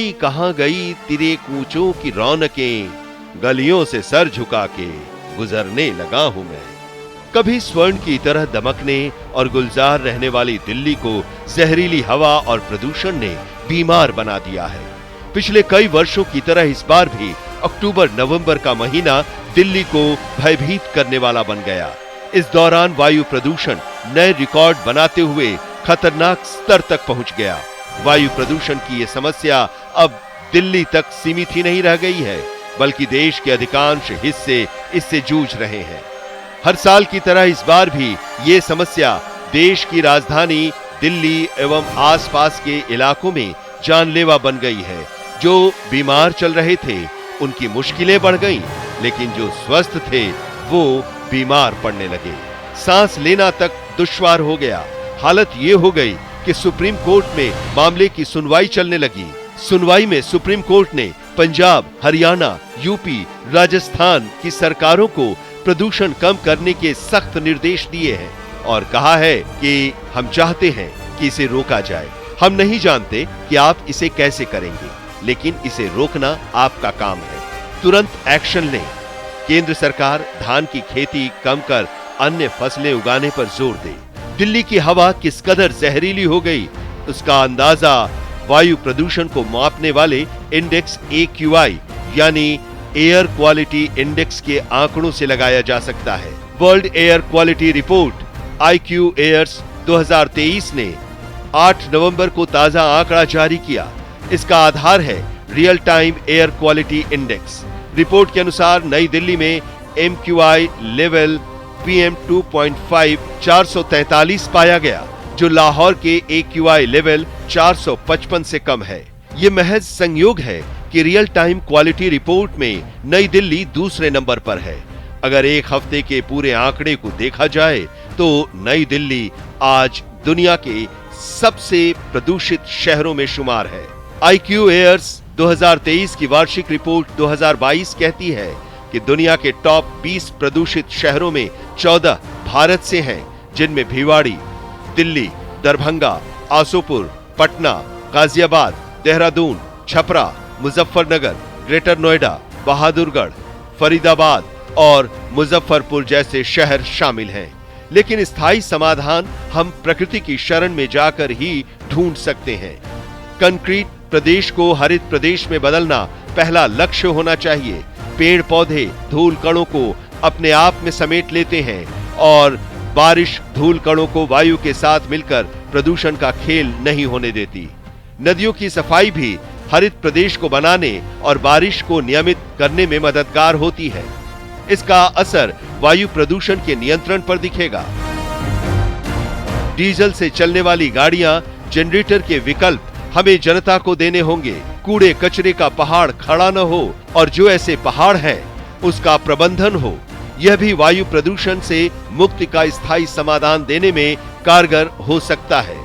दिल्ली कहाँ गई तेरे कूचों की रौनकें, गलियों से सर झुका के गुजरने लगा हूं मैं। कभी स्वर्ण की तरह दमकने और गुलजार रहने वाली दिल्ली को जहरीली हवा और प्रदूषण ने बीमार बना दिया है। पिछले कई वर्षों की तरह इस बार भी अक्टूबर-नवंबर का महीना दिल्ली को भयभीत करने वाला बन गया। इस दौरान वायु प्रदूषण नए रिकॉर्ड बनाते हुए खतरनाक स्तर तक पहुंच गया। वायु प्रदूषण की यह समस्या अब दिल्ली तक सीमित ही नहीं रह गई है, बल्कि देश के अधिकांश हिस्से इससे जूझ रहे हैं। हर साल की तरह इस बार भी ये समस्या देश की राजधानी दिल्ली एवं आसपास के इलाकों में जानलेवा बन गई है। जो बीमार चल रहे थे उनकी मुश्किलें बढ़ गईं, लेकिन जो स्वस्थ थे वो बीमार पड़ने लगे। सांस लेना तक दुश्वार हो गया। हालत ये हो गई कि सुप्रीम कोर्ट में मामले की सुनवाई चलने लगी। सुनवाई में सुप्रीम कोर्ट ने पंजाब, हरियाणा, यूपी, राजस्थान की सरकारों को प्रदूषण कम करने के सख्त निर्देश दिए हैं और कहा है कि हम चाहते हैं कि इसे रोका जाए। हम नहीं जानते कि आप इसे कैसे करेंगे, लेकिन इसे रोकना आपका काम है। तुरंत एक्शन लें। केंद्र सरकार धान की खेती कम कर अन्य फसलें उगाने पर जोर दे। दिल्ली की हवा किस कदर जहरीली हो गई, उसका अंदाजा वायु प्रदूषण को मापने वाले इंडेक्स AQI यानी एयर क्वालिटी इंडेक्स के आंकड़ों से लगाया जा सकता है। World air quality report IQAIRS 2023 ने 8 नवंबर को ताजा आंकड़ा जारी किया। इसका आधार है real time air quality index. Report के अनुसार नई दिल्ली में MQI लेवल PM2.5 443 पाया गया, जो लाहौर के AQI लेवल 455 से कम है। ये महज संयोग है कि रियल टाइम क्वालिटी रिपोर्ट में नई दिल्ली दूसरे नंबर पर है। अगर एक हफ्ते के पूरे आंकड़े को देखा जाए तो नई दिल्ली आज दुनिया के सबसे प्रदूषित शहरों में शुमार है। IQAIRS 2023 की वार्षिक रिपोर्ट 2022 कहती है कि दुनिया के टॉप 20 प्रदूषित शहरों में 14 भारत से हैं, जिनमें भिवाड़ी, दिल्ली, दरभंगा, आसोपुर, पटना, गाजियाबाद, देहरादून, छपरा, मुजफ्फरनगर, ग्रेटर नोएडा, बहादुरगढ़, फरीदाबाद और मुजफ्फरपुर जैसे शहर शामिल हैं। लेकिन स्थायी समाधान हम प्रकृति की शरण में जाकर ही ढूंढ सकते हैं। कंक्रीट प्रदेश को हरित प्रदेश में बदलना पहला लक्ष्य होना चाहिए। पेड़ पौधे धूल कणों को अपने आप में समेट लेते हैं और बारिश धूल कणों को वायु के साथ मिलकर प्रदूषण का खेल नहीं होने देती। नदियों की सफाई भी हरित प्रदेश को बनाने और बारिश को नियमित करने में मददगार होती है। इसका असर वायु प्रदूषण के नियंत्रण पर दिखेगा। डीजल से चलने वाली गाड़ियां, जनरेटर के विकल्प हमें जनता को देने होंगे। कूड़े कचरे का पहाड़ खड़ा न हो और जो ऐसे पहाड़ है उसका प्रबंधन हो। यह भी वायु प्रदूषण से मुक्ति का स्थायी समाधान देने में कारगर हो सकता है,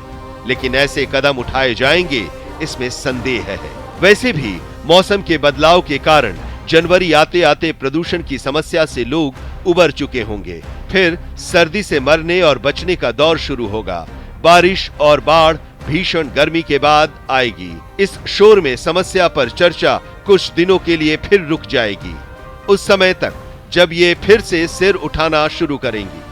लेकिन ऐसे कदम उठाए जाएंगे इसमें संदेह है। वैसे भी मौसम के बदलाव के कारण जनवरी आते आते प्रदूषण की समस्या से लोग उबर चुके होंगे। फिर सर्दी से मरने और बचने का दौर शुरू होगा। बारिश और बाढ़ भीषण गर्मी के बाद आएगी। इस शोर में समस्या पर चर्चा कुछ दिनों के लिए फिर रुक जाएगी। उस समय तक जब ये फिर से सिर उठाना शुरू करेंगी,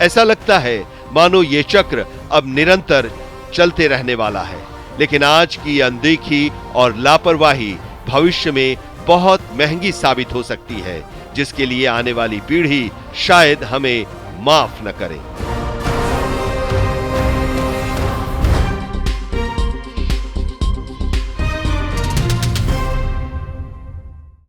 ऐसा लगता है मानो ये चक्र अब निरंतर चलते रहने वाला है। लेकिन आज की अनदेखी और लापरवाही भविष्य में बहुत महंगी साबित हो सकती है, जिसके लिए आने वाली पीढ़ी शायद हमें माफ न करे।